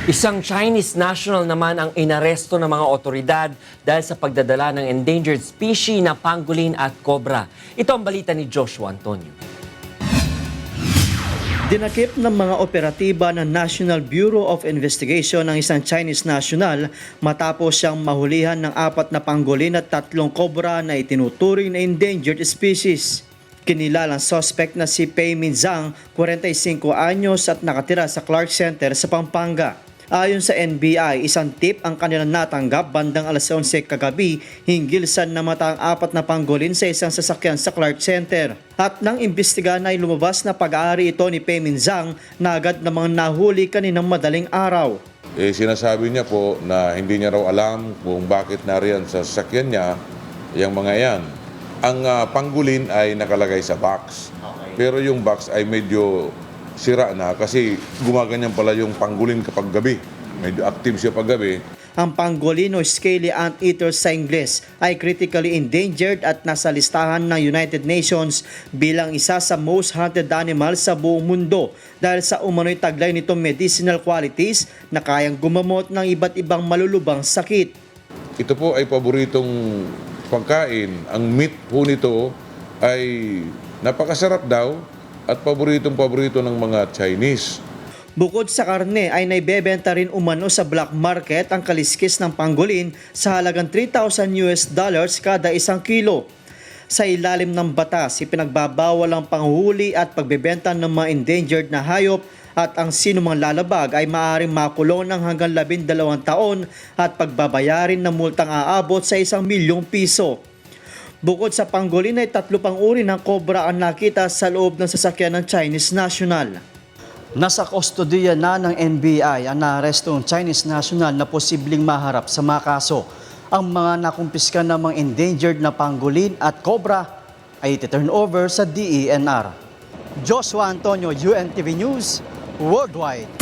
Isang Chinese national naman ang inaresto ng mga otoridad dahil sa pagdadala ng endangered species na pangolin at cobra. Ito ang balita ni Joshua Antonio. Dinakip ng mga operatiba ng National Bureau of Investigation ang isang Chinese national matapos siyang mahulihan ng 4 na pangolin at 3 cobra na itinuturing na endangered species. Kinilalang suspect na si Pei Minzang, 45 anyos at nakatira sa Clark Center sa Pampanga. Ayon sa NBI, isang tip ang kanilang natanggap bandang alas 11 kagabi hinggil sa namatang 4 na pangolin sa isang sasakyan sa Clark Center. At nang imbestigahan ay lumabas na pag-aari ito ni Pei Minzang na agad namang nahuli kaninang madaling araw. Sinasabi niya po na hindi niya raw alam kung bakit nariyan sa sasakyan niya yung mga yan. Ang pangolin ay nakalagay sa box. Pero yung box ay medyo sira na kasi gumaganyan pala yung pangolin kapag gabi. Medyo active siya pag gabi. Ang pangolin o scaly anteater sa Ingles ay critically endangered at nasa listahan ng United Nations bilang isa sa most hunted animals sa buong mundo dahil sa umano'y taglay nitong medicinal qualities na kayang gumamot ng iba't ibang malulubang sakit. Ito po ay paboritong pagkain. Ang meat po nito ay napakasarap daw at paborito ng mga Chinese. Bukod sa karne ay naibebenta rin umano sa black market ang kaliskis ng pangolin sa halagang $3,000 kada 1 kilo. Sa ilalim ng batas, ipinagbabawal ang panghuli at pagbebenta ng mga endangered na hayop at ang sinumang lalabag ay maaaring makulong ng hanggang 12 taon at pagbabayarin ng multang aabot sa 1 milyong piso. Bukod sa pangolin ay 3 pang uri ng cobra ang nakita sa loob ng sasakyan ng Chinese national. Nasa kustodiya na ng NBI ang naarestong Chinese national na posibleng maharap sa mga kaso. Ang mga nakumpiska ng mga endangered na pangolin at cobra ay iti-turn over sa DENR. Joshua Antonio, UNTV News, Worldwide.